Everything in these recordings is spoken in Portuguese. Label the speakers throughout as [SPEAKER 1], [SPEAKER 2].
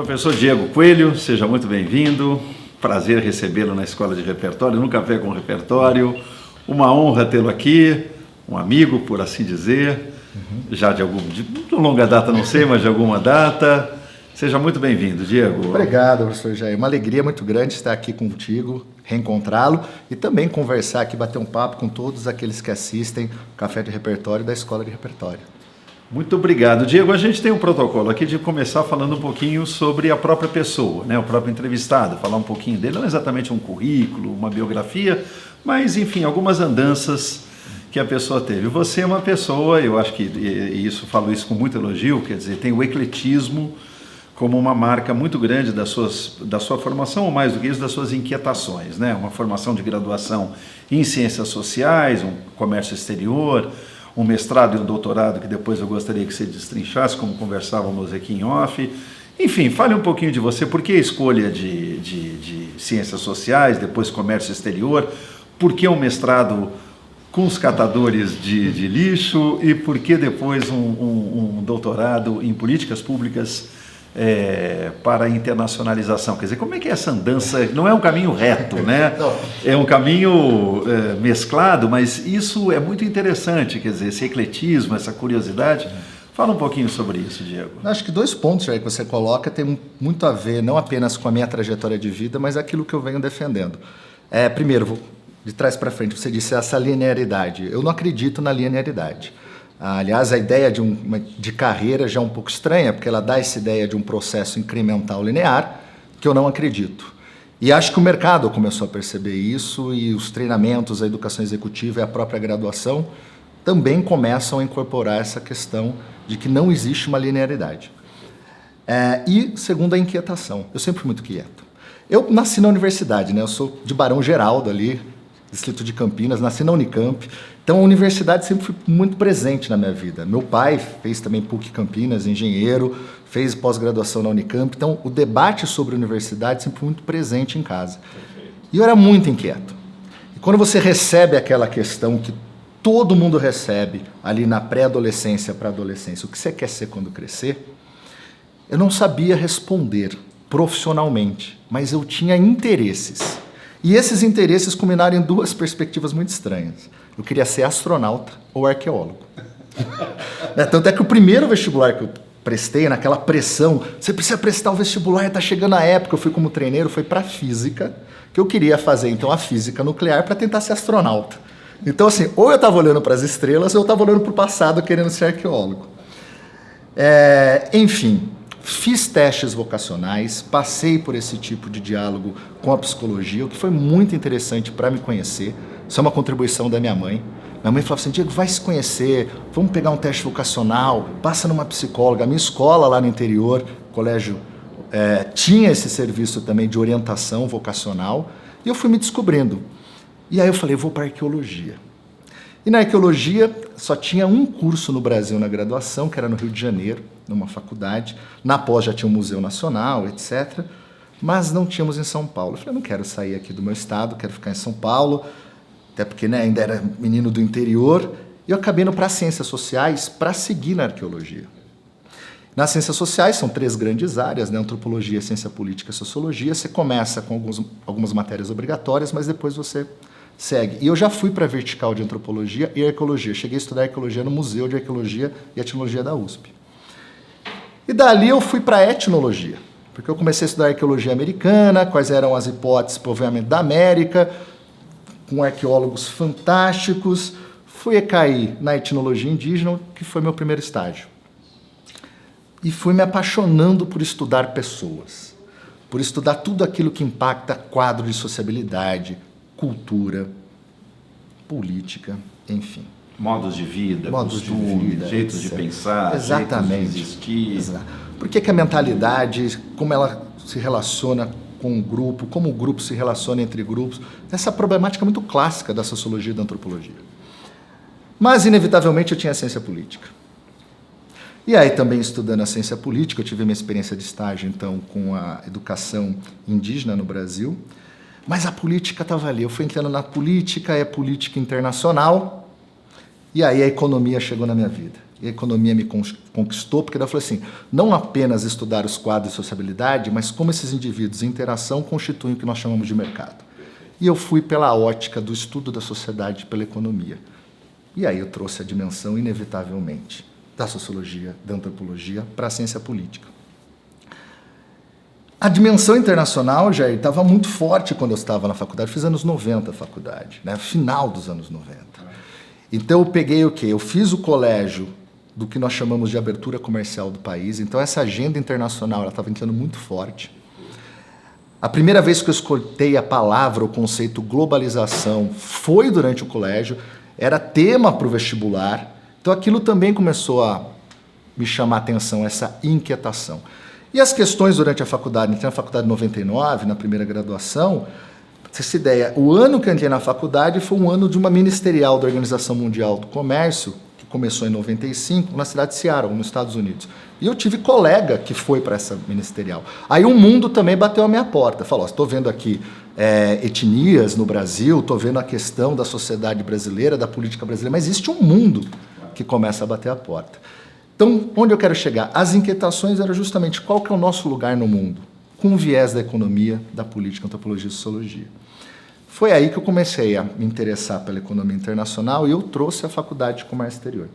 [SPEAKER 1] Professor Diego Coelho, seja muito bem-vindo. Prazer recebê-lo na Escola de Repertório, no Café com Repertório. Uma honra tê-lo aqui, um amigo, por assim dizer, já de longa data, não sei, mas de alguma data. Seja muito bem-vindo, Diego.
[SPEAKER 2] Obrigado, professor Jair. Uma alegria muito grande estar aqui contigo, reencontrá-lo e também conversar aqui, bater um papo com todos aqueles que assistem o Café de Repertório da Escola de Repertório.
[SPEAKER 1] Muito obrigado, Diego. A gente tem um protocolo aqui de começar falando um pouquinho sobre a própria pessoa, né? O próprio entrevistado, falar um pouquinho dele, não exatamente um currículo, uma biografia, mas, enfim, algumas andanças que a pessoa teve. Você é uma pessoa, eu acho que, e falo isso com muito elogio, quer dizer, tem o ecletismo como uma marca muito grande da sua formação, ou mais do que isso, das suas inquietações, né? Uma formação de graduação em Ciências Sociais, um comércio exterior, um mestrado e um doutorado que depois eu gostaria que você destrinchasse, como conversávamos aqui em off. Enfim, fale um pouquinho de você, por que a escolha de Ciências Sociais, depois comércio exterior, por que um mestrado com os catadores de lixo e por que depois um doutorado em políticas públicas para a internacionalização? Quer dizer, como é que é essa andança? Não é um caminho reto, né? É um caminho mesclado, mas isso é muito interessante, quer dizer, esse ecletismo, essa curiosidade. Fala um pouquinho sobre isso, Diego.
[SPEAKER 2] Acho que 2 pontos aí que você coloca tem muito a ver, não apenas com a minha trajetória de vida, mas aquilo que eu venho defendendo. Primeiro, de trás para frente, você disse essa linearidade. Eu não acredito na linearidade. Aliás, a ideia de carreira já é um pouco estranha, porque ela dá essa ideia de um processo incremental linear, que eu não acredito. E acho que o mercado começou a perceber isso, e os treinamentos, a educação executiva e a própria graduação também começam a incorporar essa questão de que não existe uma linearidade. E, segundo, a inquietação. Eu sempre fui muito quieto. Eu nasci na universidade, né? Eu sou de Barão Geraldo ali, distrito de Campinas, nasci na Unicamp. Então, a universidade sempre foi muito presente na minha vida. Meu pai fez também PUC Campinas, engenheiro, fez pós-graduação na Unicamp. Então, o debate sobre universidade sempre foi muito presente em casa. E eu era muito inquieto. E quando você recebe aquela questão que todo mundo recebe ali na pré-adolescência para a adolescência, o que você quer ser quando crescer, eu não sabia responder profissionalmente, mas eu tinha interesses. E esses interesses culminaram em 2 perspectivas muito estranhas. Eu queria ser astronauta ou arqueólogo. Tanto é que o primeiro vestibular que eu prestei, naquela pressão, você precisa prestar o vestibular, está chegando a época, eu fui como treineiro, foi para física, que eu queria fazer então a física nuclear para tentar ser astronauta. Então assim, ou eu estava olhando para as estrelas, ou eu estava olhando para o passado querendo ser arqueólogo. Enfim, fiz testes vocacionais, passei por esse tipo de diálogo com a psicologia, o que foi muito interessante para me conhecer. Isso é uma contribuição da minha mãe. Minha mãe falava assim, Diego, vai se conhecer, vamos pegar um teste vocacional, passa numa psicóloga. A minha escola lá no interior, colégio, tinha esse serviço também de orientação vocacional, e eu fui me descobrindo. E aí eu falei, vou para arqueologia. E na arqueologia só tinha um curso no Brasil na graduação, que era no Rio de Janeiro, numa faculdade. Na pós já tinha um Museu Nacional, etc. Mas não tínhamos em São Paulo. Eu falei, eu não quero sair aqui do meu estado, quero ficar em São Paulo, até porque ainda era menino do interior. E eu acabei indo para Ciências Sociais para seguir na arqueologia. Nas Ciências Sociais são 3 grandes áreas, né? Antropologia, Ciência Política e Sociologia. Você começa com algumas matérias obrigatórias, mas depois você segue. E eu já fui para a vertical de Antropologia e Arqueologia. Cheguei a estudar Arqueologia no Museu de Arqueologia e Etnologia da USP. E dali eu fui para a Etnologia, porque eu comecei a estudar Arqueologia americana, quais eram as hipóteses de povoamento da América, com arqueólogos fantásticos. Fui cair na Etnologia Indígena, que foi meu primeiro estágio. E fui me apaixonando por estudar pessoas, por estudar tudo aquilo que impacta quadro de sociabilidade, cultura, política, enfim.
[SPEAKER 1] Modos de vida, costumes, jeitos de pensar,
[SPEAKER 2] exatamente,
[SPEAKER 1] jeitos de existir.
[SPEAKER 2] Exato. Por que a mentalidade, como ela se relaciona com o grupo, como o grupo se relaciona entre grupos, essa problemática muito clássica da sociologia e da antropologia. Mas, inevitavelmente, eu tinha a ciência política. E aí, também estudando a ciência política, eu tive minha experiência de estágio, então, com a educação indígena no Brasil, mas a política estava ali. Eu fui entrando na política, política internacional, e aí a economia chegou na minha vida. a economia me conquistou, porque ela falou assim, não apenas estudar os quadros de sociabilidade, mas como esses indivíduos em interação constituem o que nós chamamos de mercado. E eu fui pela ótica do estudo da sociedade pela economia. E aí eu trouxe a dimensão, inevitavelmente, da sociologia, da antropologia, para a ciência política. A dimensão internacional, Jair, estava muito forte quando eu estava na faculdade. Fiz anos 90 a faculdade, né? Final dos anos 90. Então eu peguei o quê? Eu fiz o colégio do que nós chamamos de abertura comercial do país. Então essa agenda internacional estava entrando muito forte. A primeira vez que eu escutei a palavra, o conceito globalização, foi durante o colégio. Era tema para o vestibular. Então aquilo também começou a me chamar a atenção, essa inquietação. E as questões durante a faculdade, entrei na faculdade em 99, na primeira graduação, essa ideia, o ano que eu entrei na faculdade foi um ano de uma ministerial da Organização Mundial do Comércio, que começou em 95, na cidade de Seattle, nos Estados Unidos. E eu tive colega que foi para essa ministerial. Aí o mundo também bateu a minha porta, falou, estou vendo aqui etnias no Brasil, estou vendo a questão da sociedade brasileira, da política brasileira, mas existe um mundo que começa a bater a porta. Então, onde eu quero chegar? As inquietações eram justamente qual que é o nosso lugar no mundo, com o viés da economia, da política, antropologia e sociologia. Foi aí que eu comecei a me interessar pela economia internacional e eu trouxe a Faculdade de Comércio Exterior.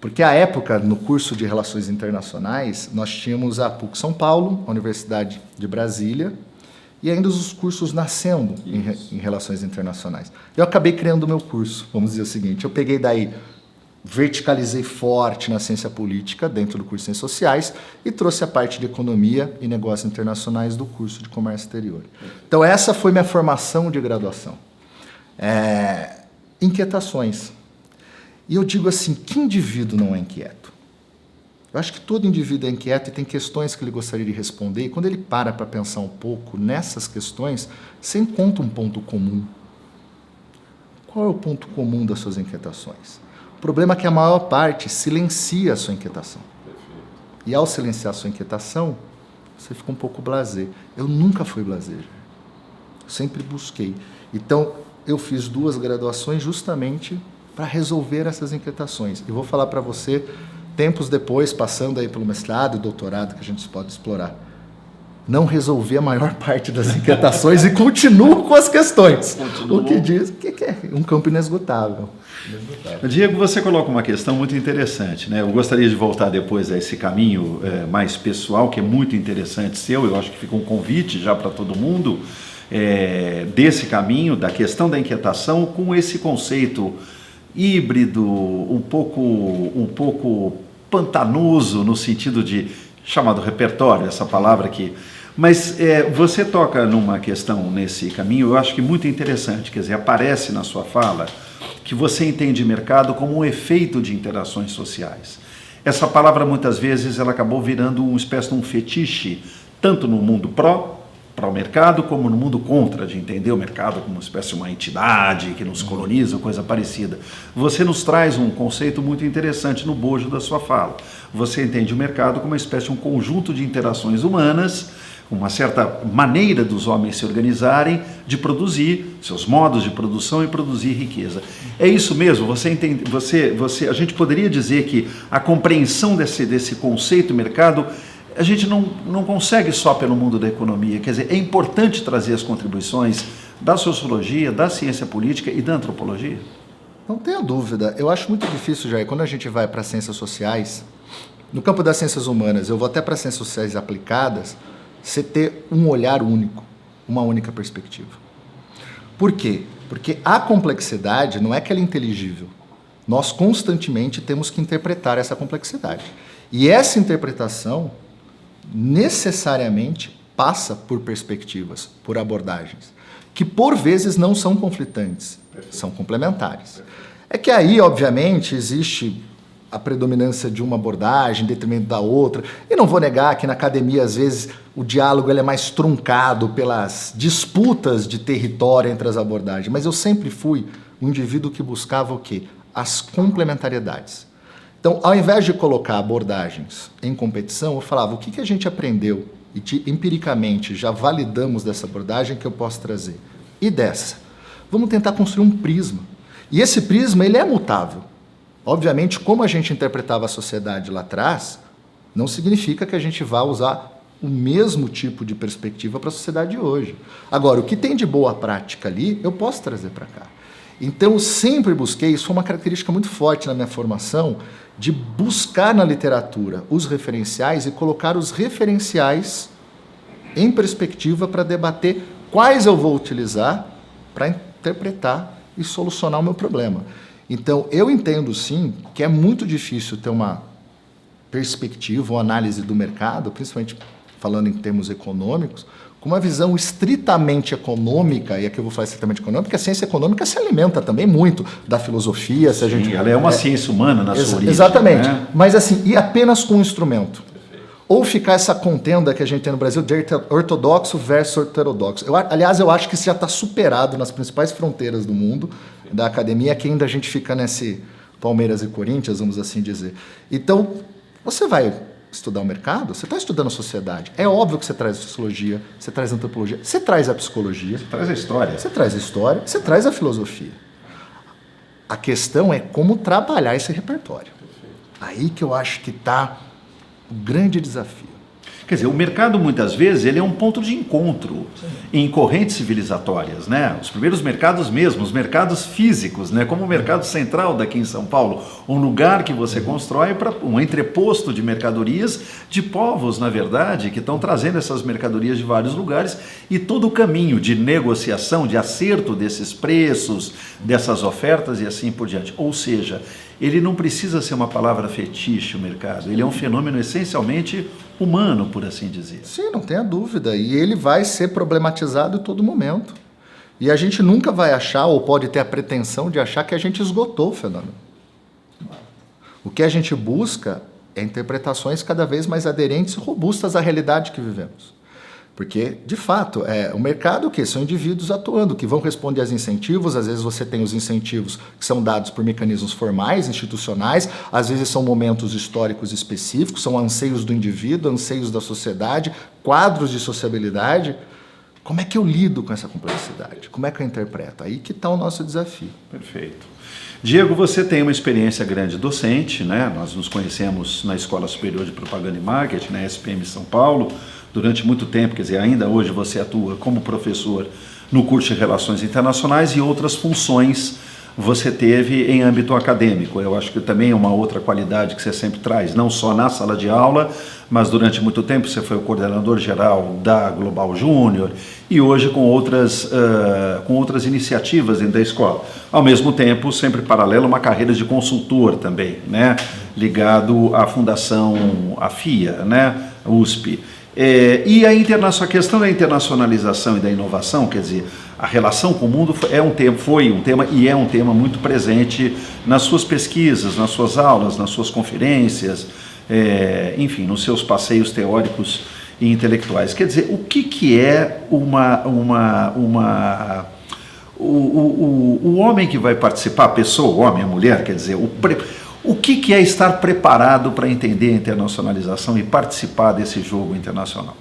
[SPEAKER 2] Porque, à época, no curso de Relações Internacionais, nós tínhamos a PUC São Paulo, a Universidade de Brasília, e ainda os cursos nascendo em Relações Internacionais. Eu acabei criando o meu curso, vamos dizer o seguinte, eu peguei daí, verticalizei forte na ciência política, dentro do curso de Ciências Sociais, e trouxe a parte de Economia e Negócios Internacionais do curso de Comércio Exterior. Então, essa foi minha formação de graduação. Inquietações. E eu digo assim, que indivíduo não é inquieto? Eu acho que todo indivíduo é inquieto e tem questões que ele gostaria de responder, e quando ele para pensar um pouco nessas questões, você encontra um ponto comum. Qual é o ponto comum das suas inquietações? O problema é que a maior parte silencia a sua inquietação. E ao silenciar a sua inquietação, você fica um pouco blasé. Eu nunca fui blasé. Eu sempre busquei. Então, eu fiz 2 graduações justamente para resolver essas inquietações. E vou falar para você, tempos depois, passando aí pelo mestrado e doutorado, que a gente pode explorar, não resolvi a maior parte das inquietações e continuo com as questões. O que diz que é um campo inesgotável.
[SPEAKER 1] Diego, você coloca uma questão muito interessante, né? Eu gostaria de voltar depois a esse caminho mais pessoal, que é muito interessante seu, eu acho que fica um convite já para todo mundo, desse caminho, da questão da inquietação, com esse conceito híbrido, um pouco pantanoso, no sentido de, chamado repertório, essa palavra aqui. Mas você toca numa questão nesse caminho, eu acho que muito interessante, quer dizer, aparece na sua fala que você entende mercado como um efeito de interações sociais. Essa palavra, muitas vezes, ela acabou virando uma espécie de um fetiche, tanto no mundo pró o mercado, como no mundo contra, de entender o mercado como uma espécie de uma entidade que nos coloniza, coisa parecida. Você nos traz um conceito muito interessante no bojo da sua fala. Você entende o mercado como uma espécie de um conjunto de interações humanas, uma certa maneira dos homens se organizarem, de produzir, seus modos de produção e produzir riqueza. É isso mesmo? Você entende, a gente poderia dizer que a compreensão desse conceito mercado, a gente não consegue só pelo mundo da economia, quer dizer, é importante trazer as contribuições da sociologia, da ciência política e da antropologia?
[SPEAKER 2] Não tenha dúvida. Eu acho muito difícil, Jair, quando a gente vai para ciências sociais, no campo das ciências humanas, eu vou até para ciências sociais aplicadas, você ter um olhar único, uma única perspectiva. Por quê? Porque a complexidade não é que ela é inteligível. Nós constantemente temos que interpretar essa complexidade. E essa interpretação necessariamente passa por perspectivas, por abordagens, que por vezes não são conflitantes, são complementares. É que aí, obviamente, existe a predominância de uma abordagem em detrimento da outra. E não vou negar que na academia, às vezes, o diálogo ele é mais truncado pelas disputas de território entre as abordagens. Mas eu sempre fui um indivíduo que buscava o quê? As complementariedades. Então, ao invés de colocar abordagens em competição, eu falava o que a gente aprendeu e empiricamente já validamos dessa abordagem que eu posso trazer. E dessa? Vamos tentar construir um prisma. E esse prisma ele é mutável. Obviamente, como a gente interpretava a sociedade lá atrás, não significa que a gente vá usar o mesmo tipo de perspectiva para a sociedade de hoje. Agora, o que tem de boa prática ali, eu posso trazer para cá. Então, eu sempre busquei, isso foi uma característica muito forte na minha formação, de buscar na literatura os referenciais e colocar os referenciais em perspectiva para debater quais eu vou utilizar para interpretar e solucionar o meu problema. Então, eu entendo sim que é muito difícil ter uma perspectiva, uma análise do mercado, principalmente falando em termos econômicos, com uma visão estritamente econômica, e aqui eu vou falar estritamente econômica, porque a ciência econômica se alimenta também muito da filosofia. Se a gente,
[SPEAKER 1] ela é uma ciência humana na sua origem.
[SPEAKER 2] Exatamente,
[SPEAKER 1] né?
[SPEAKER 2] Mas assim, e apenas com um instrumento. Ou ficar essa contenda que a gente tem no Brasil de ortodoxo versus heterodoxo. Aliás, eu acho que isso já está superado nas principais fronteiras do mundo, da academia, que ainda a gente fica nesse Palmeiras e Corinthians, vamos assim dizer. Então, você vai estudar o mercado, você está estudando a sociedade. É óbvio que você traz a sociologia, você traz a antropologia, você traz a psicologia.
[SPEAKER 1] Você traz a história.
[SPEAKER 2] Você traz a história, você traz a filosofia. A questão é como trabalhar esse repertório. Aí que eu acho que está o grande desafio.
[SPEAKER 1] Quer dizer, o mercado, muitas vezes, ele é um ponto de encontro em correntes civilizatórias, né? Os primeiros mercados mesmo, os mercados físicos, né? Como o mercado central daqui em São Paulo, um lugar que você constrói para um entreposto de mercadorias de povos, na verdade, que estão trazendo essas mercadorias de vários lugares, e todo o caminho de negociação, de acerto desses preços, dessas ofertas e assim por diante. Ou seja, ele não precisa ser uma palavra fetiche, o mercado. Ele é um fenômeno essencialmente humano, por assim dizer.
[SPEAKER 2] Sim, não tenha dúvida. E ele vai ser problematizado em todo momento. E a gente nunca vai achar, ou pode ter a pretensão de achar que a gente esgotou o fenômeno. O que a gente busca é interpretações cada vez mais aderentes e robustas à realidade que vivemos. Porque, de fato, o mercado, o quê? São indivíduos atuando, que vão responder aos incentivos. Às vezes você tem os incentivos que são dados por mecanismos formais, institucionais, às vezes são momentos históricos específicos, são anseios do indivíduo, anseios da sociedade, quadros de sociabilidade. Como é que eu lido com essa complexidade? Como é que eu interpreto? Aí que está o nosso desafio.
[SPEAKER 1] Perfeito. Diego, você tem uma experiência grande docente, né? Nós nos conhecemos na Escola Superior de Propaganda e Marketing, na SPM São Paulo, durante muito tempo, quer dizer, ainda hoje você atua como professor no curso de Relações Internacionais e outras funções você teve em âmbito acadêmico. Eu acho que também é uma outra qualidade que você sempre traz, não só na sala de aula, mas durante muito tempo você foi o coordenador geral da Global Júnior e hoje com outras iniciativas dentro da escola. Ao mesmo tempo, sempre paralelo, uma carreira de consultor também, né? Ligado à Fundação, à FIA, né? USP. E a questão da internacionalização e da inovação, quer dizer, a relação com o mundo foi um tema e é um tema muito presente nas suas pesquisas, nas suas aulas, nas suas conferências, enfim, nos seus passeios teóricos e intelectuais. Quer dizer, o que é o homem que vai participar, a pessoa, o homem, a mulher, quer dizer, o que é estar preparado para entender a internacionalização e participar desse jogo internacional?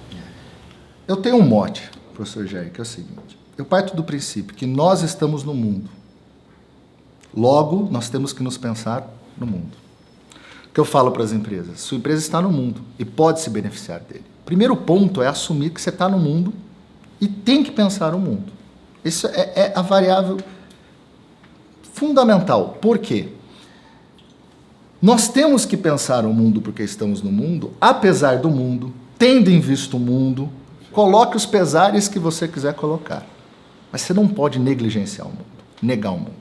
[SPEAKER 2] Eu tenho um mote, professor Jair, que é o seguinte. Eu parto do princípio que nós estamos no mundo. Logo, nós temos que nos pensar no mundo. O que eu falo para as empresas? Sua empresa está no mundo e pode se beneficiar dele. O primeiro ponto é assumir que você está no mundo e tem que pensar no mundo. Isso é a variável fundamental. Por quê? Nós temos que pensar o mundo porque estamos no mundo, apesar do mundo, tendo em vista o mundo, coloque os pesares que você quiser colocar. Mas você não pode negligenciar o mundo, negar o mundo.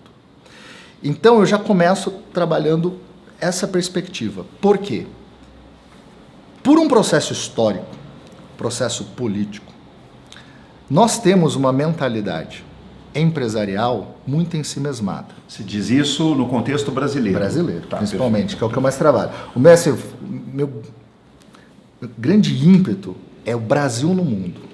[SPEAKER 2] Então eu já começo trabalhando essa perspectiva. Por quê? Por um processo histórico, processo político, nós temos uma mentalidade empresarial muito ensimesmada.
[SPEAKER 1] Se diz isso no contexto brasileiro.
[SPEAKER 2] Brasileiro, tá, principalmente, perfeito. Que é o que eu mais trabalho. Meu grande ímpeto é o Brasil no mundo.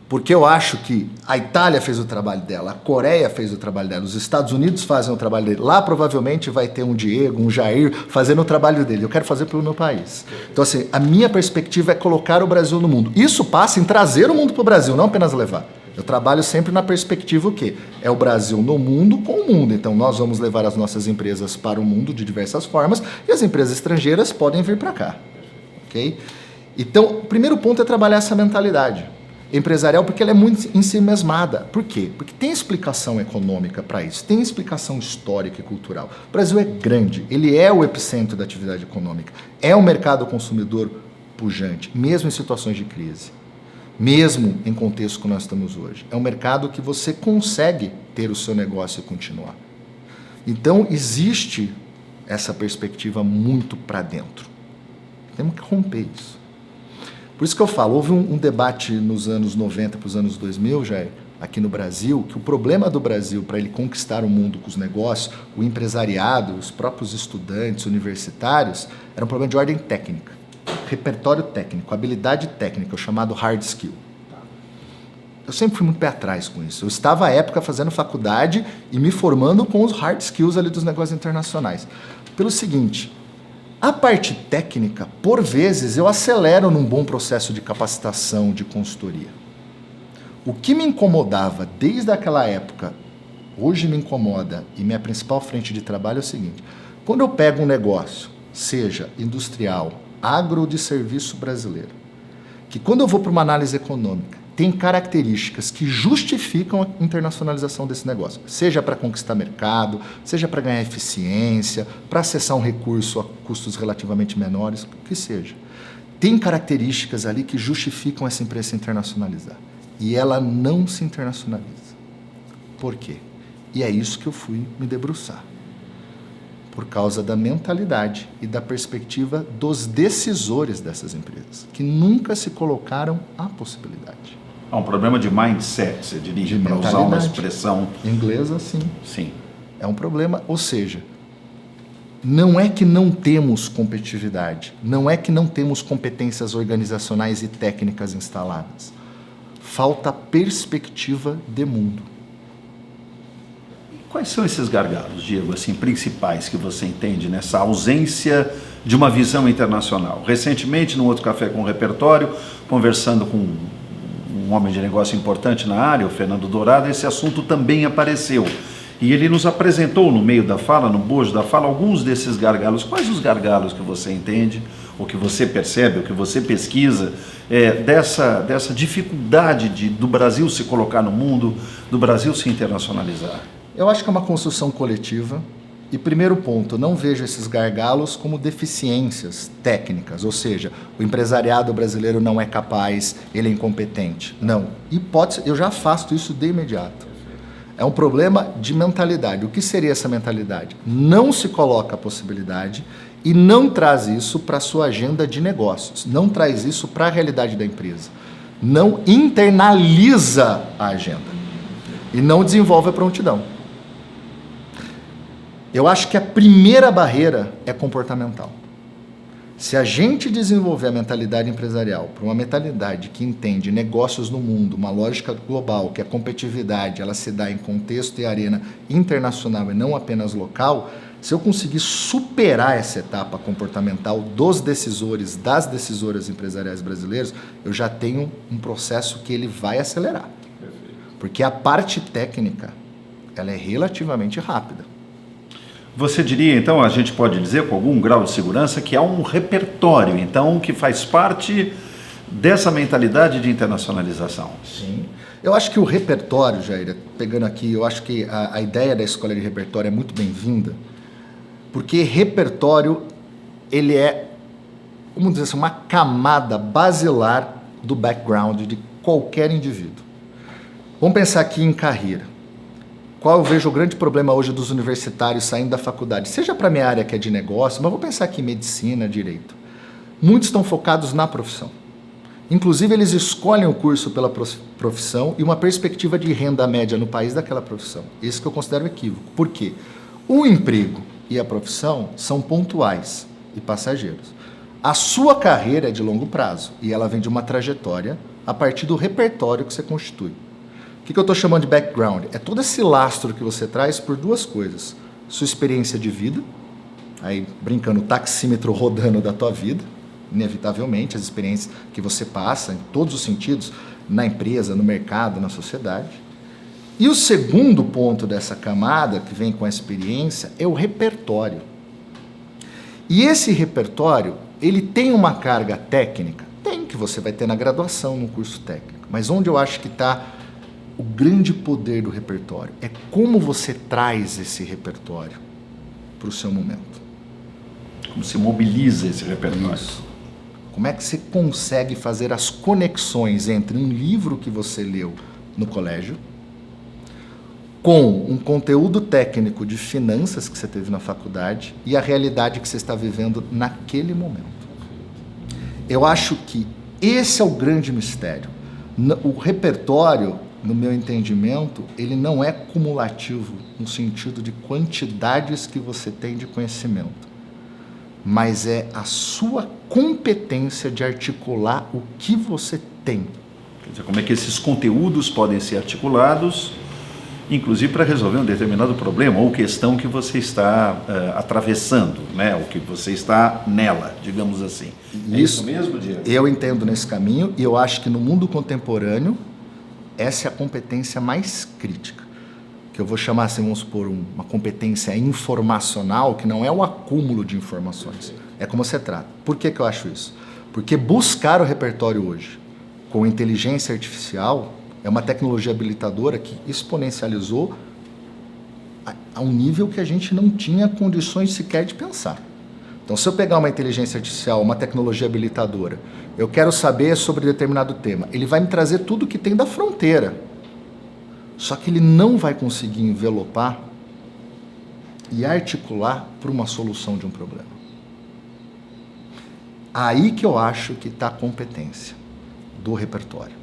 [SPEAKER 2] Porque eu acho que a Itália fez o trabalho dela, a Coreia fez o trabalho dela, os Estados Unidos fazem o trabalho dele. Lá provavelmente vai ter um Diego, um Jair fazendo o trabalho dele. Eu quero fazer pelo meu país. Então, assim, a minha perspectiva é colocar o Brasil no mundo. Isso passa em trazer o mundo para o Brasil, não apenas levar. Eu trabalho sempre na perspectiva o quê? É o Brasil no mundo com o mundo. Então, nós vamos levar as nossas empresas para o mundo de diversas formas e as empresas estrangeiras podem vir para cá. Ok? Então, o primeiro ponto é trabalhar essa mentalidade empresarial, porque ela é muito ensimesmada. Por quê? Porque tem explicação econômica para isso, tem explicação histórica e cultural. O Brasil é grande, ele é o epicentro da atividade econômica, é um mercado consumidor pujante, mesmo em situações de crise, mesmo em contexto que nós estamos hoje. É um mercado que você consegue ter o seu negócio e continuar. Então, existe essa perspectiva muito para dentro. Temos que romper isso. Por isso que eu falo, houve um debate nos anos 90 para os anos 2000, Jair, aqui no Brasil, que o problema do Brasil para ele conquistar o mundo com os negócios, o empresariado, os próprios estudantes universitários, era um problema de ordem técnica, repertório técnico, habilidade técnica, o chamado hard skill. Eu sempre fui muito pé atrás com isso. Eu estava à época fazendo faculdade e me formando com os hard skills ali dos negócios internacionais. Pelo seguinte, a parte técnica, por vezes, eu acelero num bom processo de capacitação, de consultoria. O que me incomodava desde aquela época, hoje me incomoda, e minha principal frente de trabalho é o seguinte: quando eu pego um negócio, seja industrial, agro ou de serviço brasileiro, que quando eu vou para uma análise econômica, tem características que justificam a internacionalização desse negócio, seja para conquistar mercado, seja para ganhar eficiência, para acessar um recurso a custos relativamente menores, o que seja. Tem características ali que justificam essa empresa se internacionalizar. E ela não se internacionaliza. Por quê? E é isso que eu fui me debruçar. Por causa da mentalidade e da perspectiva dos decisores dessas empresas, que nunca se colocaram à possibilidade.
[SPEAKER 1] É um problema de mindset, você diria, para usar uma expressão
[SPEAKER 2] inglesa, sim.
[SPEAKER 1] Sim.
[SPEAKER 2] É um problema, ou seja, não é que não temos competitividade, não é que não temos competências organizacionais e técnicas instaladas. Falta perspectiva de mundo.
[SPEAKER 1] Quais são esses gargalos, Diego, assim, principais que você entende nessa ausência de uma visão internacional? Recentemente, num outro café com repertório, conversando com um homem de negócio importante na área, o Fernando Dourado, esse assunto também apareceu. E ele nos apresentou no meio da fala, no bojo da fala, alguns desses gargalos. Quais os gargalos que você entende, ou que você percebe, ou que você pesquisa, dessa dificuldade do Brasil se colocar no mundo, do Brasil se internacionalizar?
[SPEAKER 2] Eu acho que é uma construção coletiva. E primeiro ponto, não vejo esses gargalos como deficiências técnicas, ou seja, o empresariado brasileiro não é capaz, ele é incompetente. Não. Hipótese, eu já afasto isso de imediato. É um problema de mentalidade. O que seria essa mentalidade? Não se coloca a possibilidade e não traz isso para a sua agenda de negócios, não traz isso para a realidade da empresa, não internaliza a agenda e não desenvolve a prontidão. Eu acho que a primeira barreira é comportamental. Se a gente desenvolver a mentalidade empresarial para uma mentalidade que entende negócios no mundo, uma lógica global, que a competitividade ela se dá em contexto e arena internacional e não apenas local, se eu conseguir superar essa etapa comportamental dos decisores, das decisoras empresariais brasileiras, eu já tenho um processo que ele vai acelerar. Porque a parte técnica, ela é relativamente rápida.
[SPEAKER 1] Você diria, então, a gente pode dizer com algum grau de segurança que há um repertório, então, que faz parte dessa mentalidade de internacionalização?
[SPEAKER 2] Sim. Eu acho que o repertório, Jair, pegando aqui, eu acho que a ideia da escola de repertório é muito bem-vinda, porque repertório, ele é, vamos dizer assim, uma camada basilar do background de qualquer indivíduo. Vamos pensar aqui em carreira. Qual eu vejo o grande problema hoje dos universitários saindo da faculdade, seja para a minha área que é de negócio, mas vou pensar aqui em medicina, direito. Muitos estão focados na profissão. Inclusive, eles escolhem o curso pela profissão e uma perspectiva de renda média no país daquela profissão. Isso que eu considero equívoco. Por quê? O emprego e a profissão são pontuais e passageiros. A sua carreira é de longo prazo e ela vem de uma trajetória a partir do repertório que você constitui. O que eu estou chamando de background? É todo esse lastro que você traz por duas coisas. Sua experiência de vida, aí brincando, o taxímetro rodando da tua vida, inevitavelmente, as experiências que você passa, em todos os sentidos, na empresa, no mercado, na sociedade. E o segundo ponto dessa camada, que vem com a experiência, é o repertório. E esse repertório, ele tem uma carga técnica? Tem, que você vai ter na graduação, no curso técnico. Mas onde eu acho que está o grande poder do repertório? É como você traz esse repertório para o seu momento.
[SPEAKER 1] Como se mobiliza esse repertório.
[SPEAKER 2] Isso. Como é que você consegue fazer as conexões entre um livro que você leu no colégio com um conteúdo técnico de finanças que você teve na faculdade e a realidade que você está vivendo naquele momento. Eu acho que esse é o grande mistério. O repertório, no meu entendimento, ele não é cumulativo no sentido de quantidades que você tem de conhecimento, mas é a sua competência de articular o que você tem.
[SPEAKER 1] Quer dizer, como é que esses conteúdos podem ser articulados, inclusive para resolver um determinado problema ou questão que você está atravessando, né? Ou que você está nela, digamos assim. É isso mesmo, Diego?
[SPEAKER 2] Eu entendo nesse caminho e eu acho que no mundo contemporâneo essa é a competência mais crítica. Que eu vou chamar, assim, vamos supor, uma competência informacional, que não é o acúmulo de informações, é como você trata. Por que eu acho isso? Porque buscar o repertório hoje com inteligência artificial é uma tecnologia habilitadora que exponencializou a um nível que a gente não tinha condições sequer de pensar. Então, se eu pegar uma inteligência artificial, uma tecnologia habilitadora, eu quero saber sobre determinado tema, ele vai me trazer tudo que tem da fronteira. Só que ele não vai conseguir envelopar e articular para uma solução de um problema. Aí que eu acho que está a competência do repertório.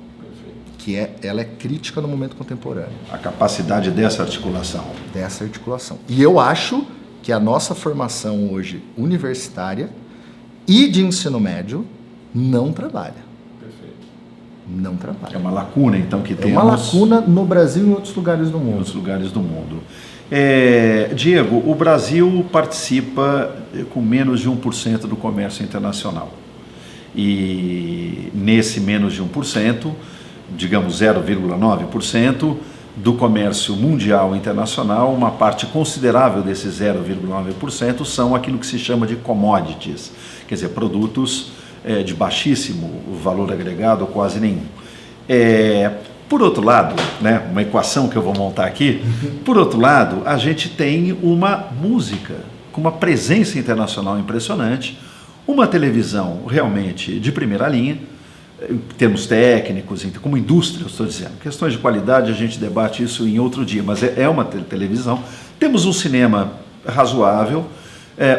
[SPEAKER 2] Que ela é crítica no momento contemporâneo.
[SPEAKER 1] A capacidade dessa articulação.
[SPEAKER 2] Dessa articulação. E eu acho que a nossa formação hoje universitária e de ensino médio não trabalha. Perfeito. Não trabalha.
[SPEAKER 1] É uma lacuna, então, que temos...
[SPEAKER 2] É uma lacuna no Brasil e em outros lugares do mundo.
[SPEAKER 1] Em outros lugares do mundo. Diego, o Brasil participa com menos de 1% do comércio internacional. E nesse menos de 1%, digamos 0,9% do comércio mundial internacional, uma parte considerável desse 0,9% são aquilo que se chama de commodities, quer dizer, produtos de baixíssimo valor agregado ou quase nenhum. Por outro lado, né, uma equação que eu vou montar aqui, por outro lado, a gente tem uma música com uma presença internacional impressionante, uma televisão realmente de primeira linha, em termos técnicos, como indústria, eu estou dizendo. Questões de qualidade, a gente debate isso em outro dia, mas é uma televisão. Temos um cinema razoável,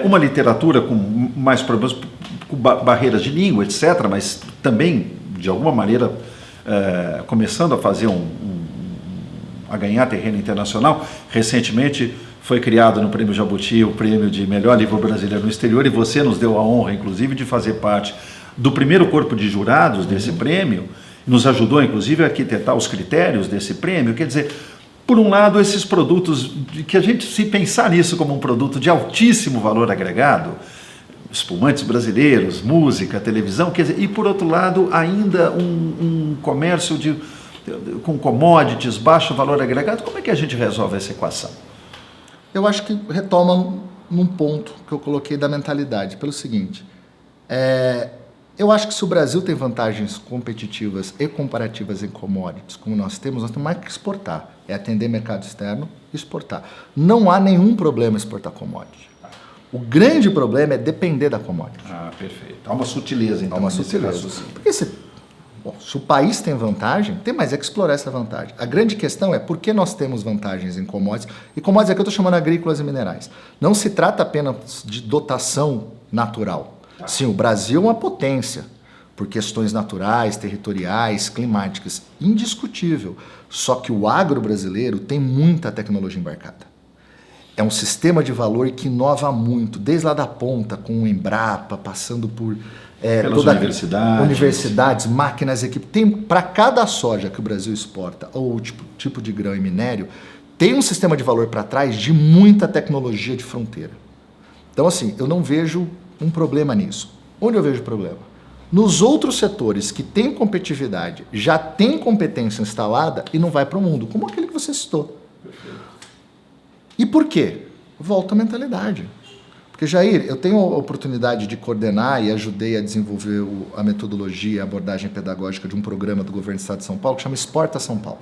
[SPEAKER 1] uma literatura com mais problemas, com barreiras de língua, etc., mas também, de alguma maneira, começando a fazer a ganhar terreno internacional. Recentemente foi criado no Prêmio Jabuti o prêmio de melhor livro brasileiro no exterior, e você nos deu a honra, inclusive, de fazer parte do primeiro corpo de jurados desse prêmio, nos ajudou, inclusive, a arquitetar os critérios desse prêmio. Quer dizer, por um lado, esses produtos, que a gente, se pensar nisso como um produto de altíssimo valor agregado, espumantes brasileiros, música, televisão, quer dizer, e por outro lado, ainda um comércio com commodities, baixo valor agregado. Como é que a gente resolve essa equação?
[SPEAKER 2] Eu acho que retoma num ponto que eu coloquei da mentalidade, pelo seguinte, eu acho que se o Brasil tem vantagens competitivas e comparativas em commodities, como nós temos mais que exportar. É atender mercado externo e exportar. Não há nenhum problema exportar commodity. O grande problema é depender da commodity.
[SPEAKER 1] Ah, perfeito. Há uma sutileza, então.
[SPEAKER 2] Há uma sutileza. Porque se o país tem vantagem, tem mais é que explorar essa vantagem. A grande questão é por que nós temos vantagens em commodities. E commodities aqui eu estou chamando agrícolas e minerais. Não se trata apenas de dotação natural. Sim, o Brasil é uma potência, por questões naturais, territoriais, climáticas, indiscutível. Só que o agro brasileiro tem muita tecnologia embarcada. É um sistema de valor que inova muito, desde lá da ponta, com o Embrapa, passando por
[SPEAKER 1] pelas
[SPEAKER 2] universidades, máquinas, equipes. Tem para cada soja que o Brasil exporta, ou tipo de grão e minério, tem um sistema de valor para trás de muita tecnologia de fronteira. Então, assim, eu não vejo um problema nisso. Onde eu vejo problema? Nos outros setores que têm competitividade, já tem competência instalada e não vai para o mundo, como aquele que você citou. E por quê? Volta a mentalidade. Porque, Jair, eu tenho a oportunidade de coordenar e ajudei a desenvolver a metodologia, a abordagem pedagógica de um programa do governo do Estado de São Paulo que chama Exporta São Paulo.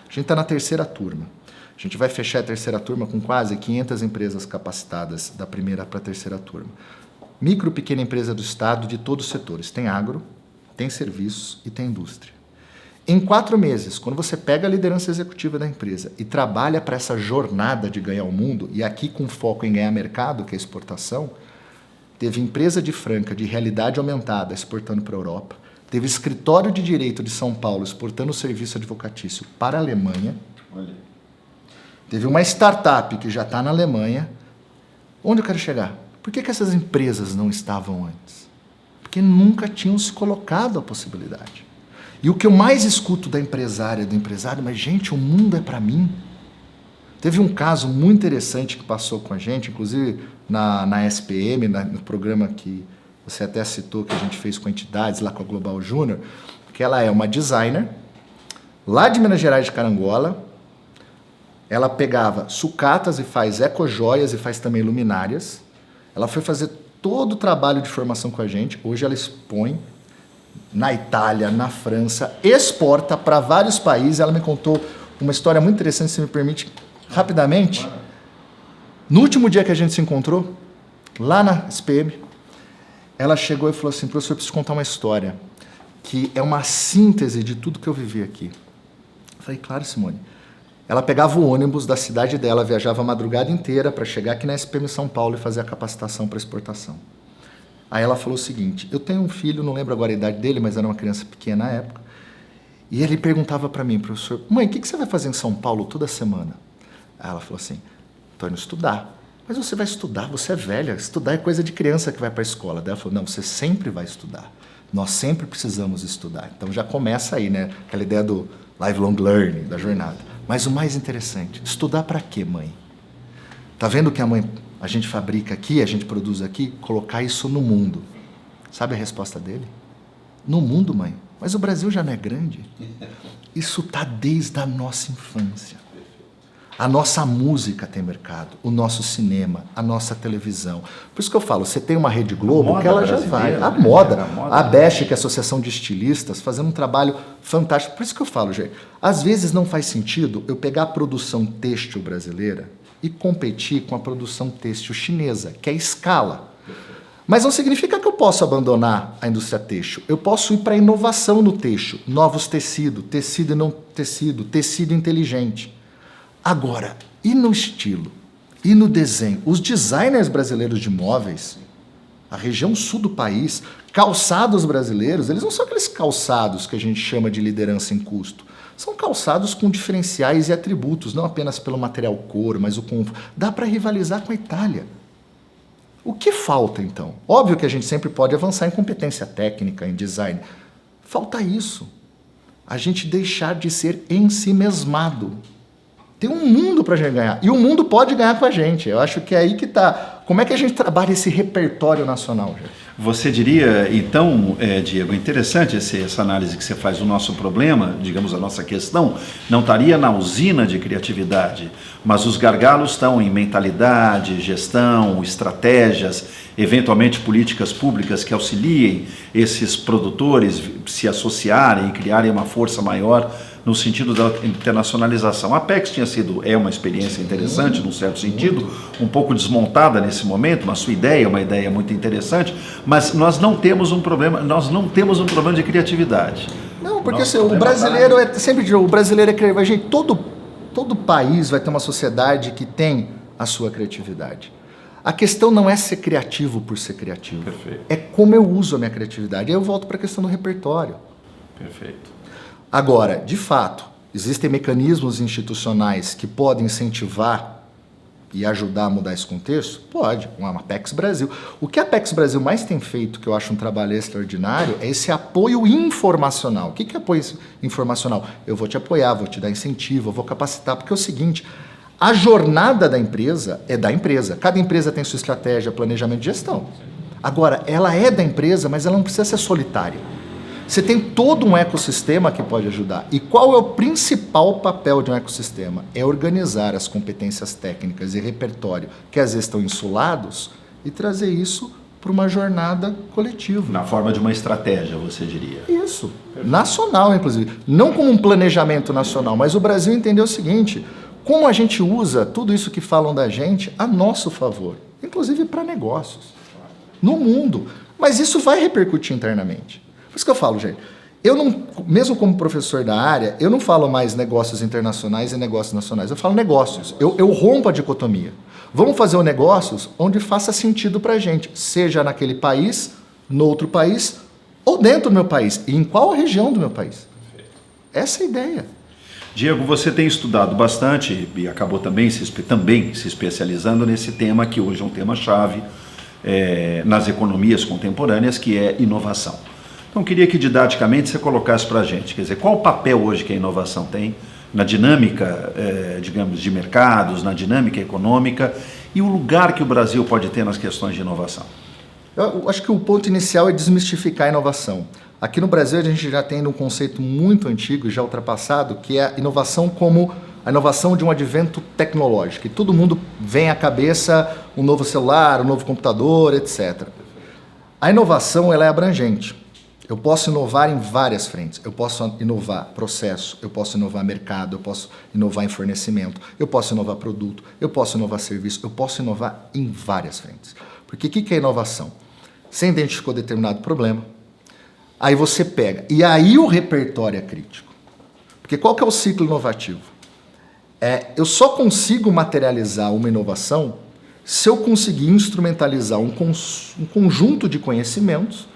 [SPEAKER 2] A gente está na 3ª turma. A gente vai fechar a 3ª turma com quase 500 empresas capacitadas da 1ª para a 3ª turma. Micro e pequena empresa do Estado de todos os setores. Tem agro, tem serviços e tem indústria. Em 4 meses, quando você pega a liderança executiva da empresa e trabalha para essa jornada de ganhar o mundo, e aqui com foco em ganhar mercado, que é exportação, teve empresa de Franca de realidade aumentada exportando para a Europa, teve escritório de direito de São Paulo exportando o serviço advocatício para a Alemanha, teve uma startup que já está na Alemanha. Onde eu quero chegar? Por que essas empresas não estavam antes? Porque nunca tinham se colocado a possibilidade. E o que eu mais escuto da empresária, do empresário, mas gente, o mundo é para mim. Teve um caso muito interessante que passou com a gente, inclusive na SPM, no programa que você até citou, que a gente fez com entidades, lá com a Global Júnior, que ela é uma designer, lá de Minas Gerais de Carangola. Ela pegava sucatas e faz ecojoias e faz também luminárias. Ela foi fazer todo o trabalho de formação com a gente. Hoje ela expõe na Itália, na França, exporta para vários países. Ela me contou uma história muito interessante, se me permite, rapidamente. No último dia que a gente se encontrou, lá na SPM, ela chegou e falou assim: professor, eu preciso contar uma história que é uma síntese de tudo que eu vivi aqui. Eu falei: claro, Simone. Ela pegava o ônibus da cidade dela, viajava a madrugada inteira para chegar aqui na SPM São Paulo e fazer a capacitação para exportação. Aí ela falou o seguinte: eu tenho um filho, não lembro agora a idade dele, mas era uma criança pequena na época, e ele perguntava para mim: professor, mãe, o que você vai fazer em São Paulo toda semana? Aí ela falou assim: estou indo estudar. Mas você vai estudar, você é velha, estudar é coisa de criança que vai para a escola. Daí ela falou: não, você sempre vai estudar, nós sempre precisamos estudar. Então já começa aí, né, aquela ideia do lifelong learning, da jornada. Mas o mais interessante, estudar para quê, mãe? Tá vendo que a gente fabrica aqui, a gente produz aqui? Colocar isso no mundo. Sabe a resposta dele? No mundo, mãe. Mas o Brasil já não é grande. Isso tá desde a nossa infância. A nossa música tem mercado, o nosso cinema, a nossa televisão. Por isso que eu falo, você tem uma Rede Globo que ela já vai. A moda, a BEST, que é a Associação de Estilistas, fazendo um trabalho fantástico. Por isso que eu falo, gente, às vezes não faz sentido eu pegar a produção têxtil brasileira e competir com a produção têxtil chinesa, que é escala. Mas não significa que eu posso abandonar a indústria têxtil. Eu posso ir para a inovação no têxtil, novos tecidos, tecido e não tecido, tecido inteligente. Agora, e no estilo? E no desenho? Os designers brasileiros de móveis, a região sul do país, calçados brasileiros, eles não são aqueles calçados que a gente chama de liderança em custo. São calçados com diferenciais e atributos, não apenas pelo material couro, mas o conforto. Dá para rivalizar com a Itália. O que falta, então? Óbvio que a gente sempre pode avançar em competência técnica, em design. Falta isso. A gente deixar de ser ensimesmado. Tem um mundo para a gente ganhar. E o mundo pode ganhar com a gente. Eu acho que é aí que está. Como é que a gente trabalha esse repertório nacional, gente?
[SPEAKER 1] Você diria, então, Diego, interessante essa análise que você faz do nosso problema, digamos, a nossa questão, não estaria na usina de criatividade, mas os gargalos estão em mentalidade, gestão, estratégias, eventualmente políticas públicas que auxiliem esses produtores se associarem e criarem uma força maior no sentido da internacionalização. A Apex é uma experiência interessante, num certo sentido, um pouco desmontada nesse momento, mas sua ideia é uma ideia muito interessante, mas nós não temos um problema de criatividade.
[SPEAKER 2] Não, porque assim, o brasileiro o brasileiro é criativo. Gente, todo país vai ter uma sociedade que tem a sua criatividade. A questão não é ser criativo por ser criativo.
[SPEAKER 1] Perfeito.
[SPEAKER 2] É como eu uso a minha criatividade. Aí eu volto para a questão do repertório.
[SPEAKER 1] Perfeito.
[SPEAKER 2] Agora, de fato, existem mecanismos institucionais que podem incentivar e ajudar a mudar esse contexto? Pode, com a Apex Brasil. O que a Apex Brasil mais tem feito, que eu acho um trabalho extraordinário, é esse apoio informacional. O que é apoio informacional? Eu vou te apoiar, vou te dar incentivo, eu vou capacitar, porque é o seguinte, a jornada da empresa é da empresa. Cada empresa tem sua estratégia, planejamento de gestão. Agora, ela é da empresa, mas ela não precisa ser solitária. Você tem todo um ecossistema que pode ajudar. E qual é o principal papel de um ecossistema? É organizar as competências técnicas e repertório que às vezes estão insulados e trazer isso para uma jornada coletiva.
[SPEAKER 1] Na forma de uma estratégia, você diria.
[SPEAKER 2] Isso. Nacional, inclusive. Não como um planejamento nacional, mas o Brasil entendeu o seguinte: como a gente usa tudo isso que falam da gente a nosso favor, inclusive para negócios, no mundo. Mas isso vai repercutir internamente. Por isso que eu falo, gente, eu não, mesmo como professor da área, eu não falo mais negócios internacionais e negócios nacionais, eu falo negócios. Eu rompo a dicotomia. Vamos fazer negócios onde faça sentido para a gente, seja naquele país, no outro país, ou dentro do meu país. E em qual região do meu país? Essa é a ideia.
[SPEAKER 1] Diego, você tem estudado bastante e acabou também se especializando nesse tema que hoje é um tema-chave nas economias contemporâneas, que é inovação. Então, queria que didaticamente você colocasse para a gente, quer dizer, qual o papel hoje que a inovação tem na dinâmica, digamos, de mercados, na dinâmica econômica e o lugar que o Brasil pode ter nas questões de inovação?
[SPEAKER 2] Eu acho que o ponto inicial é desmistificar a inovação. Aqui no Brasil a gente já tem um conceito muito antigo e já ultrapassado, que é a inovação como a inovação de um advento tecnológico. E todo mundo vem à cabeça um novo celular, um novo computador, etc. A inovação ela é abrangente. Eu posso inovar em várias frentes. Eu posso inovar processo, eu posso inovar mercado, eu posso inovar em fornecimento, eu posso inovar produto, eu posso inovar serviço, eu posso inovar em várias frentes. Porque o que é inovação? Você identificou determinado problema, aí você pega, e aí o repertório é crítico. Porque qual que é o ciclo inovativo? Eu só consigo materializar uma inovação se eu conseguir instrumentalizar um conjunto de conhecimentos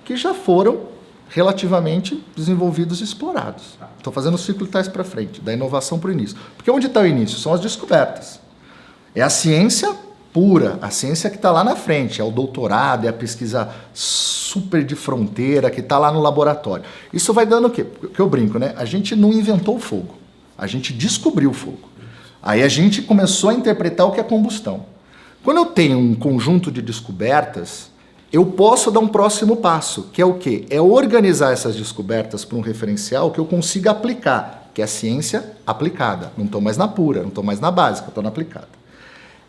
[SPEAKER 2] que já foram relativamente desenvolvidos e explorados. Estou fazendo o ciclo de trás para frente, da inovação para o início. Porque onde está o início? São as descobertas. É a ciência pura, a ciência que está lá na frente, é o doutorado, é a pesquisa super de fronteira que está lá no laboratório. Isso vai dando o quê? Porque eu brinco, né? A gente não inventou o fogo, a gente descobriu o fogo. Aí a gente começou a interpretar o que é combustão. Quando eu tenho um conjunto de descobertas, eu posso dar um próximo passo, que é o quê? É organizar essas descobertas para um referencial que eu consiga aplicar, que é a ciência aplicada. Não estou mais na pura, não estou mais na básica, estou na aplicada.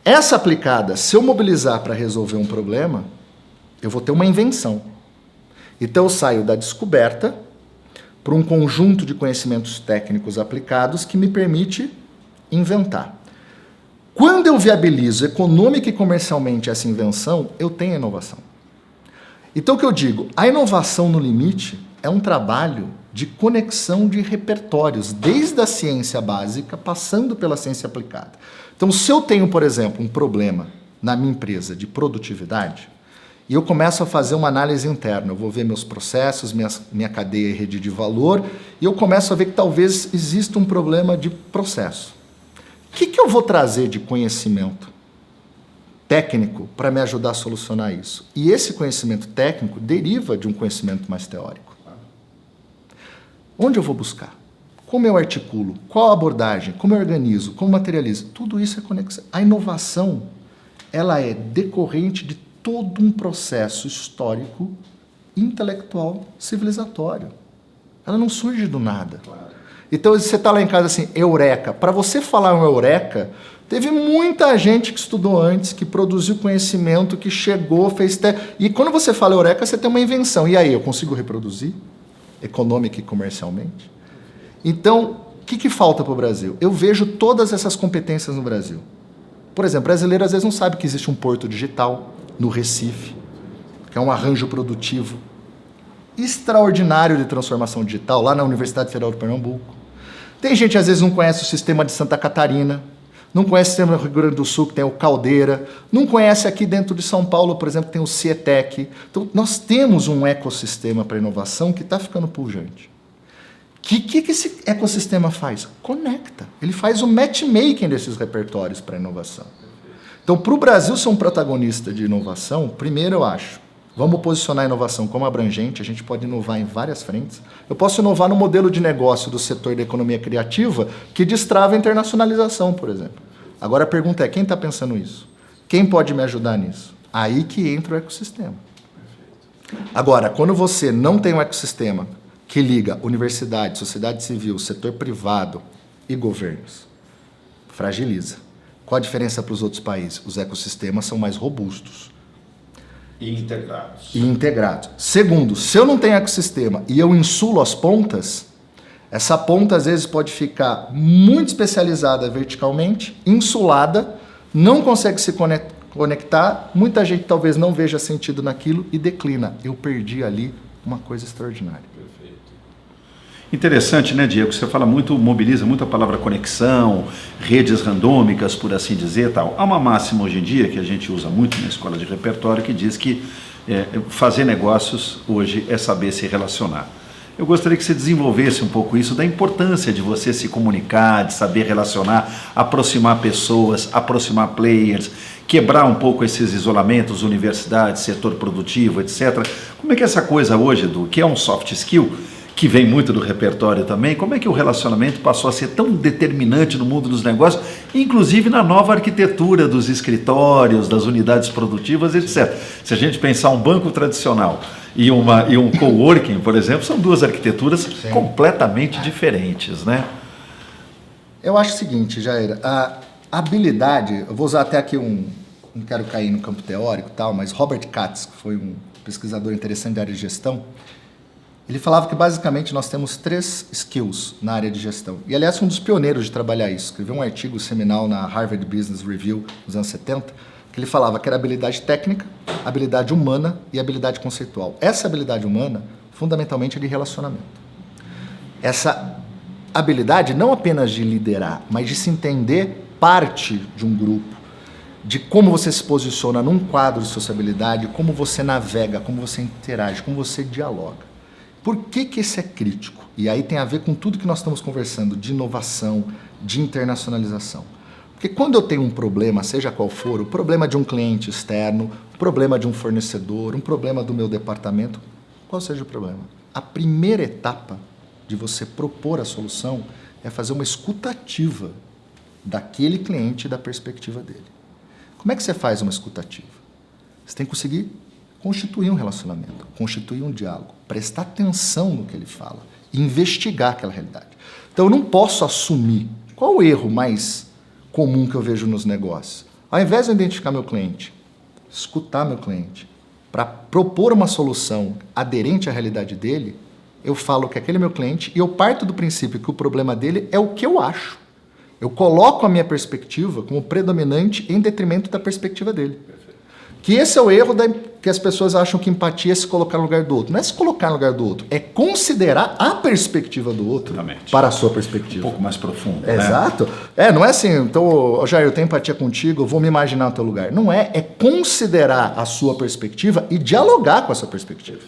[SPEAKER 2] Essa aplicada, se eu mobilizar para resolver um problema, eu vou ter uma invenção. Então eu saio da descoberta para um conjunto de conhecimentos técnicos aplicados que me permite inventar. Quando eu viabilizo econômica e comercialmente essa invenção, eu tenho a inovação. Então o que eu digo, a inovação no limite é um trabalho de conexão de repertórios, desde a ciência básica, passando pela ciência aplicada. Então se eu tenho, por exemplo, um problema na minha empresa de produtividade, e eu começo a fazer uma análise interna, eu vou ver meus processos, minha cadeia e rede de valor, e eu começo a ver que talvez exista um problema de processo. O que eu vou trazer de conhecimento técnico para me ajudar a solucionar isso? E esse conhecimento técnico deriva de um conhecimento mais teórico. Onde eu vou buscar? Como eu articulo? Qual a abordagem? Como eu organizo? Como materializo? Tudo isso é conexão. A inovação, ela é decorrente de todo um processo histórico, intelectual, civilizatório. Ela não surge do nada. Então você está lá em casa assim, eureka. Para você falar um eureka, teve muita gente que estudou antes, que produziu conhecimento, que chegou, fez... E quando você fala eureka, você tem uma invenção. E aí, eu consigo reproduzir? Econômica e comercialmente? Então, o que falta para o Brasil? Eu vejo todas essas competências no Brasil. Por exemplo, o brasileiro às vezes não sabe que existe um porto digital no Recife, que é um arranjo produtivo extraordinário de transformação digital, lá na Universidade Federal de Pernambuco. Tem gente que às vezes não conhece o sistema de Santa Catarina, não conhece o sistema do Rio Grande do Sul, que tem o Caldeira, não conhece aqui dentro de São Paulo, por exemplo, que tem o Cietec. Então, nós temos um ecossistema para inovação que está ficando pujante. O que esse ecossistema faz? Conecta. Ele faz o matchmaking desses repertórios para a inovação. Então, para o Brasil ser um protagonista de inovação, primeiro eu acho, vamos posicionar a inovação como abrangente, a gente pode inovar em várias frentes. Eu posso inovar no modelo de negócio do setor da economia criativa que destrava a internacionalização, por exemplo. Agora a pergunta é, quem está pensando isso? Quem pode me ajudar nisso? Aí que entra o ecossistema. Agora, quando você não tem um ecossistema que liga universidade, sociedade civil, setor privado e governos, fragiliza. Qual a diferença para os outros países? Os ecossistemas são mais robustos.
[SPEAKER 1] E integrados.
[SPEAKER 2] E integrados. Segundo, se eu não tenho ecossistema e eu insulo as pontas, essa ponta às vezes pode ficar muito especializada verticalmente, insulada, não consegue se conectar, muita gente talvez não veja sentido naquilo e declina. Eu perdi ali uma coisa extraordinária.
[SPEAKER 1] Interessante, né, Diego? Você fala muito, mobiliza muito a palavra conexão, redes randômicas, por assim dizer, tal. Há uma máxima hoje em dia que a gente usa muito na escola de repertório que diz que fazer negócios hoje é saber se relacionar. Eu gostaria que você desenvolvesse um pouco isso, da importância de você se comunicar, de saber relacionar, aproximar pessoas, aproximar players, quebrar um pouco esses isolamentos, universidades, setor produtivo, etc. Como é que essa coisa hoje, do que é um soft skill, que vem muito do repertório também, como é que o relacionamento passou a ser tão determinante no mundo dos negócios, inclusive na nova arquitetura dos escritórios, das unidades produtivas, etc. Se a gente pensar um banco tradicional e um coworking, por exemplo, são duas arquiteturas completamente diferentes, né?
[SPEAKER 2] Eu acho o seguinte, Jair, a habilidade, eu vou usar até aqui não quero cair no campo teórico e tal, mas Robert Katz, que foi um pesquisador interessante da área de gestão, ele falava que basicamente nós temos 3 skills na área de gestão. E aliás, um dos pioneiros de trabalhar isso. Escreveu um artigo seminal na Harvard Business Review nos anos 70, que ele falava que era habilidade técnica, habilidade humana e habilidade conceitual. Essa habilidade humana, fundamentalmente, é de relacionamento. Essa habilidade não apenas de liderar, mas de se entender parte de um grupo, de como você se posiciona num quadro de sociabilidade, como você navega, como você interage, como você dialoga. Por que isso é crítico? E aí tem a ver com tudo que nós estamos conversando, de inovação, de internacionalização. Porque quando eu tenho um problema, seja qual for, o problema de um cliente externo, o problema de um fornecedor, um problema do meu departamento, qual seja o problema? A primeira etapa de você propor a solução é fazer uma escutativa daquele cliente e da perspectiva dele. Como é que você faz uma escutativa? Você tem que conseguir constituir um relacionamento, constituir um diálogo, prestar atenção no que ele fala, investigar aquela realidade. Então eu não posso assumir. Qual o erro mais comum que eu vejo nos negócios? Ao invés de eu identificar meu cliente, escutar meu cliente, para propor uma solução aderente à realidade dele, eu falo que aquele é meu cliente e eu parto do princípio que o problema dele é o que eu acho. Eu coloco a minha perspectiva como predominante em detrimento da perspectiva dele. Que esse é o erro que as pessoas acham que empatia é se colocar no lugar do outro. Não é se colocar no lugar do outro, é considerar a perspectiva do outro para a sua perspectiva.
[SPEAKER 1] Um pouco mais profundo,
[SPEAKER 2] Exato. Não é assim, então, Jair, eu tenho empatia contigo, eu vou me imaginar no teu lugar. Não é considerar a sua perspectiva e dialogar com essa perspectiva.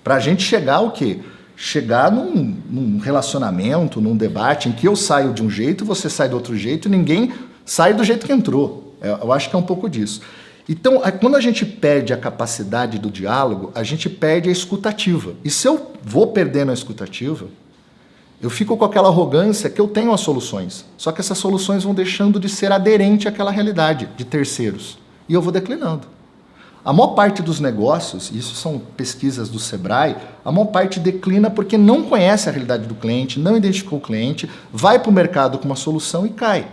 [SPEAKER 2] Para a gente chegar ao quê? Chegar num relacionamento, num debate em que eu saio de um jeito, você sai do outro jeito, ninguém sai do jeito que entrou. Eu acho que é um pouco disso. Então, quando a gente perde a capacidade do diálogo, a gente perde a escutativa. E se eu vou perdendo a escutativa, eu fico com aquela arrogância que eu tenho as soluções. Só que essas soluções vão deixando de ser aderente àquela realidade de terceiros. E eu vou declinando. A maior parte dos negócios, isso são pesquisas do Sebrae, a maior parte declina porque não conhece a realidade do cliente, não identificou o cliente, vai para o mercado com uma solução e cai.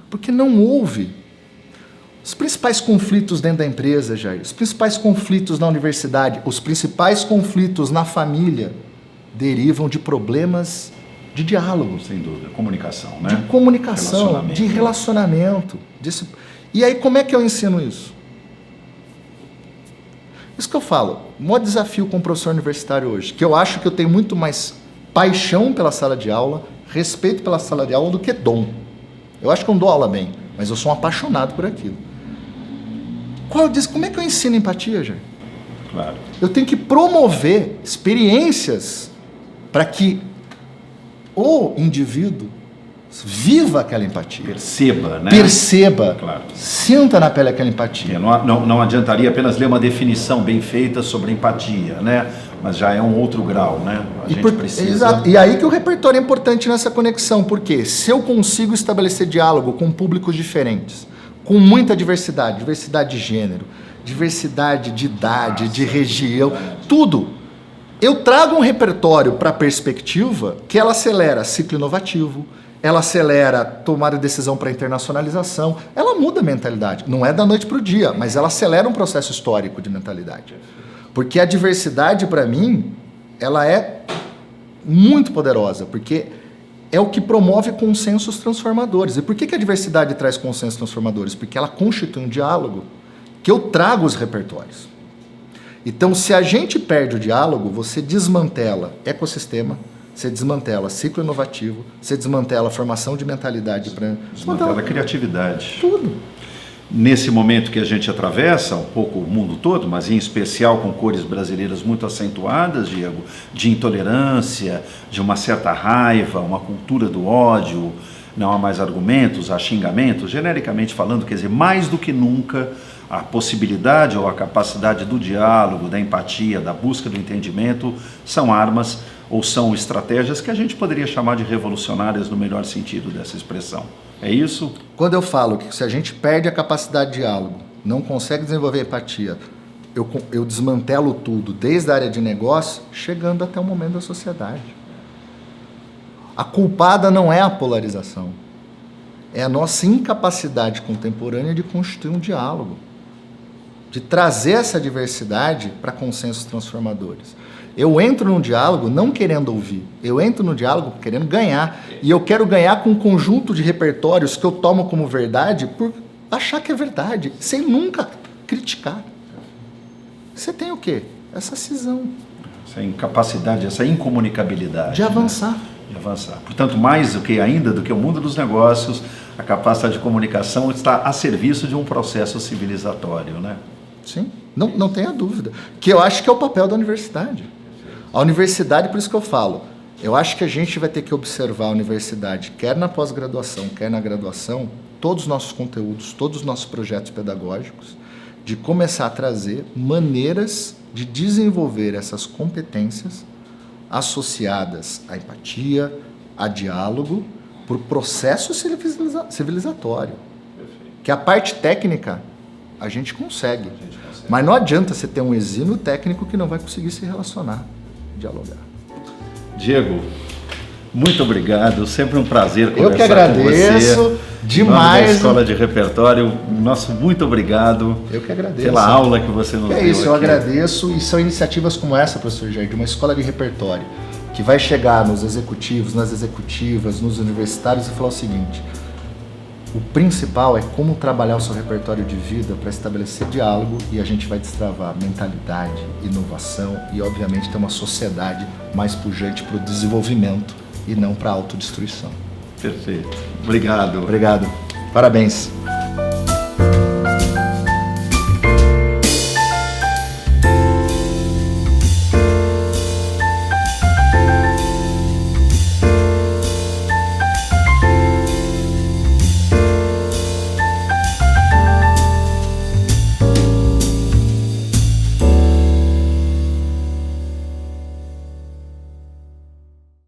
[SPEAKER 2] Porque não houve. Os principais conflitos dentro da empresa, Jair, os principais conflitos na universidade, os principais conflitos na família derivam de problemas de diálogo.
[SPEAKER 1] Sem dúvida, comunicação, né?
[SPEAKER 2] De comunicação, de relacionamento. E aí, como é que eu ensino isso? Isso que eu falo, o maior desafio com o professor universitário hoje, que eu acho que eu tenho muito mais paixão pela sala de aula, respeito pela sala de aula do que dom. Eu acho que eu não dou aula bem, mas eu sou um apaixonado por aquilo. Como é que eu ensino empatia, Jair?
[SPEAKER 1] Claro.
[SPEAKER 2] Eu tenho que promover experiências para que o indivíduo viva aquela empatia.
[SPEAKER 1] Perceba, né?
[SPEAKER 2] Perceba.
[SPEAKER 1] Claro.
[SPEAKER 2] Sinta na pele aquela empatia.
[SPEAKER 1] Não adiantaria apenas ler uma definição bem feita sobre empatia, né? Mas já é um outro grau, né? A gente precisa...
[SPEAKER 2] Exato. E aí que o repertório é importante nessa conexão, porque se eu consigo estabelecer diálogo com públicos diferentes, com muita diversidade, diversidade de gênero, diversidade de idade, de região, tudo. Eu trago um repertório para a perspectiva que ela acelera ciclo inovativo, ela acelera tomar a decisão para internacionalização, ela muda a mentalidade. Não é da noite para o dia, mas ela acelera um processo histórico de mentalidade. Porque a diversidade, para mim, ela é muito poderosa, porque é o que promove consensos transformadores. E por que a diversidade traz consensos transformadores? Porque ela constitui um diálogo que eu trago os repertórios. Então, se a gente perde o diálogo, você desmantela ecossistema, você desmantela ciclo inovativo, você desmantela a formação de mentalidade.
[SPEAKER 1] Desmantela a criatividade.
[SPEAKER 2] Tudo.
[SPEAKER 1] Nesse momento que a gente atravessa, um pouco o mundo todo, mas em especial com cores brasileiras muito acentuadas, Diego, de intolerância, de uma certa raiva, uma cultura do ódio, não há mais argumentos, há xingamentos, genericamente falando, quer dizer, mais do que nunca, a possibilidade ou a capacidade do diálogo, da empatia, da busca do entendimento, são armas ou são estratégias que a gente poderia chamar de revolucionárias no melhor sentido dessa expressão. É isso?
[SPEAKER 2] Quando eu falo que se a gente perde a capacidade de diálogo, não consegue desenvolver empatia, eu desmantelo tudo, desde a área de negócio, chegando até o momento da sociedade. A culpada não é a polarização, é a nossa incapacidade contemporânea de constituir um diálogo, de trazer essa diversidade para consensos transformadores. Eu entro num diálogo não querendo ouvir, eu entro no diálogo querendo ganhar. E eu quero ganhar com um conjunto de repertórios que eu tomo como verdade por achar que é verdade, sem nunca criticar. Você tem o quê? Essa cisão.
[SPEAKER 1] Essa incapacidade, essa incomunicabilidade.
[SPEAKER 2] De avançar.
[SPEAKER 1] Né? De avançar. Portanto, mais do que ainda do que o mundo dos negócios, a capacidade de comunicação está a serviço de um processo civilizatório, né?
[SPEAKER 2] Sim, não tenha dúvida. Que eu acho que é o papel da universidade. A universidade, por isso que eu falo, eu acho que a gente vai ter que observar a universidade, quer na pós-graduação, quer na graduação, todos os nossos conteúdos, todos os nossos projetos pedagógicos, de começar a trazer maneiras de desenvolver essas competências associadas à empatia, a diálogo, por processo civilizatório. Que a parte técnica a gente consegue. Mas não adianta você ter um exímio técnico que não vai conseguir se relacionar, dialogar.
[SPEAKER 1] Diego, muito obrigado. Sempre um prazer conversar
[SPEAKER 2] com você. Eu que agradeço demais.
[SPEAKER 1] Da Escola de Repertório, nosso muito obrigado.
[SPEAKER 2] Eu que agradeço.
[SPEAKER 1] Pela aula que você nos deu.
[SPEAKER 2] É isso, eu
[SPEAKER 1] aqui.
[SPEAKER 2] agradeço. E são iniciativas como essa, professor Jair, de uma escola de repertório, que vai chegar nos executivos, nas executivas, nos universitários e falar o seguinte: o principal é como trabalhar o seu repertório de vida para estabelecer diálogo, e a gente vai destravar mentalidade, inovação e, obviamente, ter uma sociedade mais pujante para o desenvolvimento e não para a autodestruição.
[SPEAKER 1] Perfeito. Obrigado.
[SPEAKER 2] Obrigado. Parabéns.